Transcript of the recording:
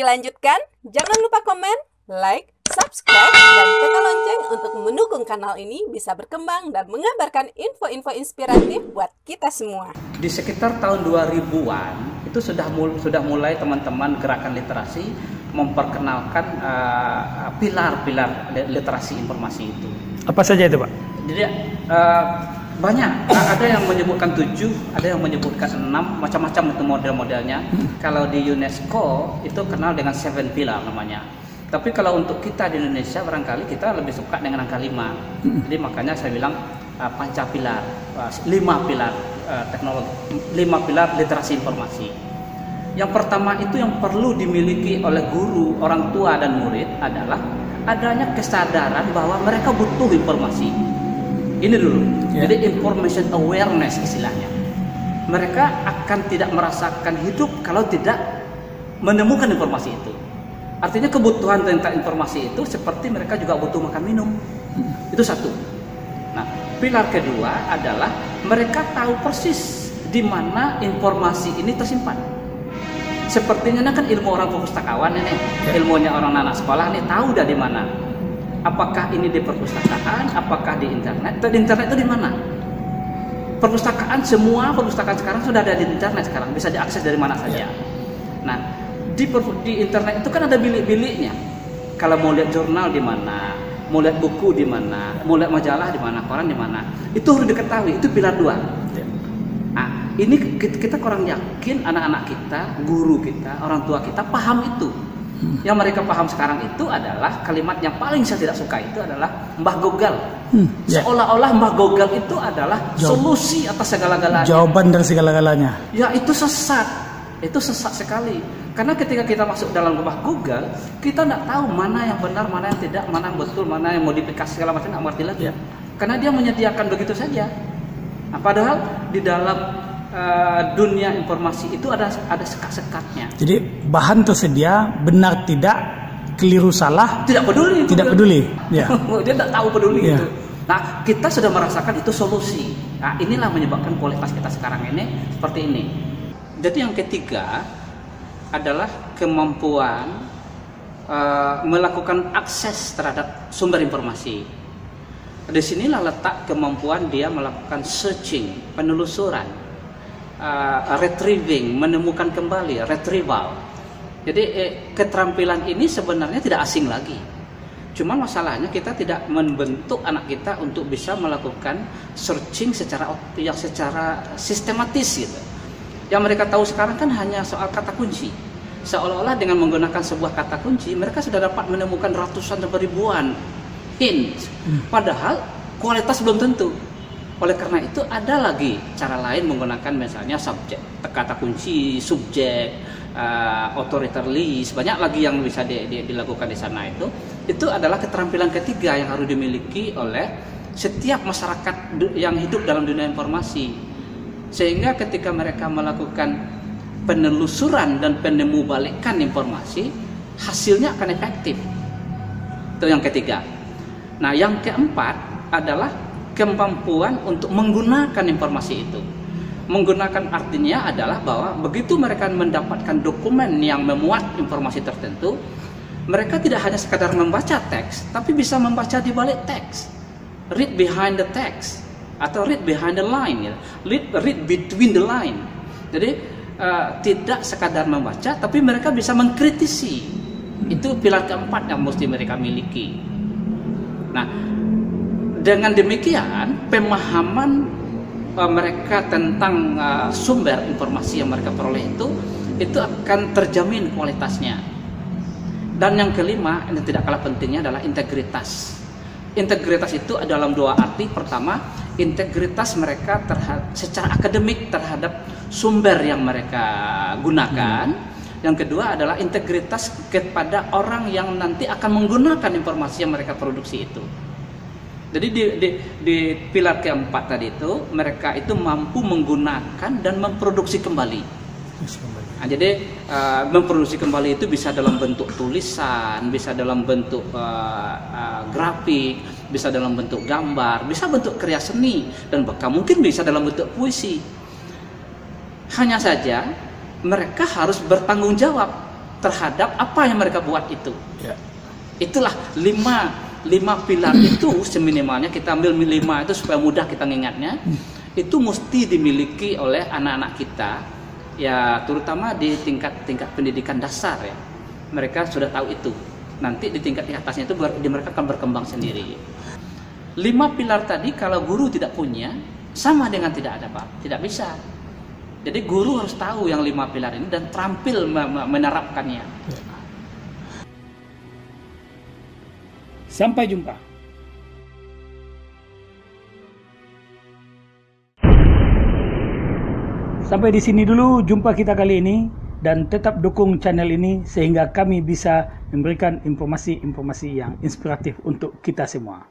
dilanjutkan? Jangan lupa komen, like, subscribe, dan tekan lonceng untuk mendukung kanal ini bisa berkembang dan mengabarkan info-info inspiratif buat kita semua. Di sekitar tahun 2000-an itu sudah mulai teman-teman gerakan literasi memperkenalkan pilar-pilar literasi informasi itu. Apa saja itu, Pak? Jadi banyak. Ada yang menyebutkan 7, ada yang menyebutkan 6, macam-macam itu model-modelnya. Kalau di UNESCO itu kenal dengan 7 pilar namanya. Tapi kalau untuk kita di Indonesia barangkali kita lebih suka dengan angka 5. Jadi makanya saya bilang pancapilar, 5 pilar teknologi, 5 pilar literasi informasi. Yang pertama itu yang perlu dimiliki oleh guru, orang tua dan murid adalah adanya kesadaran bahwa mereka butuh informasi. Ini dulu. Jadi information awareness istilahnya. Mereka akan tidak merasakan hidup kalau tidak menemukan informasi itu. Artinya kebutuhan tentang informasi itu seperti mereka juga butuh makan minum. Itu satu. Nah, pilar kedua adalah mereka tahu persis di mana informasi ini tersimpan. Sepertinya kan ilmu orang perpustakawan ini, ilmunya orang anak sekolah nih tahu dah di mana. Apakah ini di perpustakaan, apakah di internet? Di internet itu di mana? Perpustakaan, semua perpustakaan sekarang sudah ada di internet sekarang, bisa diakses dari mana saja. Nah, di internet itu kan ada bilik-biliknya. Kalau mau lihat jurnal di mana, mau lihat buku di mana, mau lihat majalah di mana, koran di mana, itu harus diketahui. Itu pilar 2. Nah, ini kita kurang yakin anak-anak kita, guru kita, orang tua kita paham itu. Yang mereka paham sekarang itu adalah kalimat yang paling saya tidak suka itu adalah Mbah Google. Seolah-olah Mbah Google itu adalah solusi atas segala-galanya. Jawaban dari segala-galanya. Ya, itu sesat. Itu sesat sekali. Karena ketika kita masuk dalam Mbah Google, kita tidak tahu mana yang benar, mana yang tidak, mana yang betul, mana yang modifikasi segala macam, tidak mengerti lagi. Karena dia menyediakan begitu saja. Nah, padahal di dalam dunia informasi itu ada sekat-sekatnya. Jadi bahan tersedia, benar tidak, keliru salah, tidak peduli. Tidak peduli. Ya. Dia tidak tahu peduli itu. Nah, kita sudah merasakan itu solusi. Nah, inilah menyebabkan kualitas kita sekarang ini seperti ini. Jadi yang ketiga adalah kemampuan melakukan akses terhadap sumber informasi. Di sinilah letak kemampuan dia melakukan searching, penelusuran, retrieving, menemukan kembali, retrieval. Jadi keterampilan ini sebenarnya tidak asing lagi. Cuma masalahnya kita tidak membentuk anak kita untuk bisa melakukan searching secara sistematis gitu. Yang mereka tahu sekarang kan hanya soal kata kunci. Seolah-olah dengan menggunakan sebuah kata kunci mereka sudah dapat menemukan ratusan sampai ribuan hint. Padahal kualitas belum tentu. Oleh karena itu ada lagi cara lain menggunakan misalnya subjek, kata kunci, subjek, authoritative list, banyak lagi yang bisa dilakukan di sana itu. Itu adalah keterampilan ketiga yang harus dimiliki oleh setiap masyarakat yang hidup dalam dunia informasi. Sehingga ketika mereka melakukan penelusuran dan penemubalikan informasi, hasilnya akan efektif. Itu yang ketiga. Nah, yang keempat adalah kemampuan untuk menggunakan informasi itu. Menggunakan artinya adalah bahwa begitu mereka mendapatkan dokumen yang memuat informasi tertentu, mereka tidak hanya sekadar membaca teks, tapi bisa membaca di balik teks. Read behind the text atau read behind the line, read between the line. Jadi tidak sekadar membaca, tapi mereka bisa mengkritisi. Itu pilar keempat yang mesti mereka miliki. Nah, dengan demikian pemahaman mereka tentang sumber informasi yang mereka peroleh itu akan terjamin kualitasnya. Dan yang kelima, yang tidak kalah pentingnya adalah integritas. Integritas itu dalam dua arti. Pertama, integritas mereka secara akademik terhadap sumber yang mereka gunakan. Yang kedua adalah integritas kepada orang yang nanti akan menggunakan informasi yang mereka produksi itu. Jadi di pilar keempat tadi itu mereka itu mampu menggunakan dan memproduksi kembali. Nah, jadi memproduksi kembali itu bisa dalam bentuk tulisan, bisa dalam bentuk grafik, bisa dalam bentuk gambar, bisa bentuk karya seni, dan bahkan mungkin bisa dalam bentuk puisi. Hanya saja mereka harus bertanggung jawab terhadap apa yang mereka buat itu. Ya. Itulah lima pilar itu seminimalnya kita ambil 5 itu supaya mudah kita mengingatnya. Itu mesti dimiliki oleh anak-anak kita, ya terutama di tingkat pendidikan dasar ya. Mereka sudah tahu itu. Nanti di tingkat di atasnya itu mereka akan berkembang sendiri. 5 pilar tadi kalau guru tidak punya, sama dengan tidak ada, Pak. Tidak bisa. Jadi guru harus tahu yang 5 pilar ini dan terampil menerapkannya. Sampai jumpa. Sampai di sini dulu jumpa kita kali ini, dan tetap dukung channel ini sehingga kami bisa memberikan informasi-informasi yang inspiratif untuk kita semua.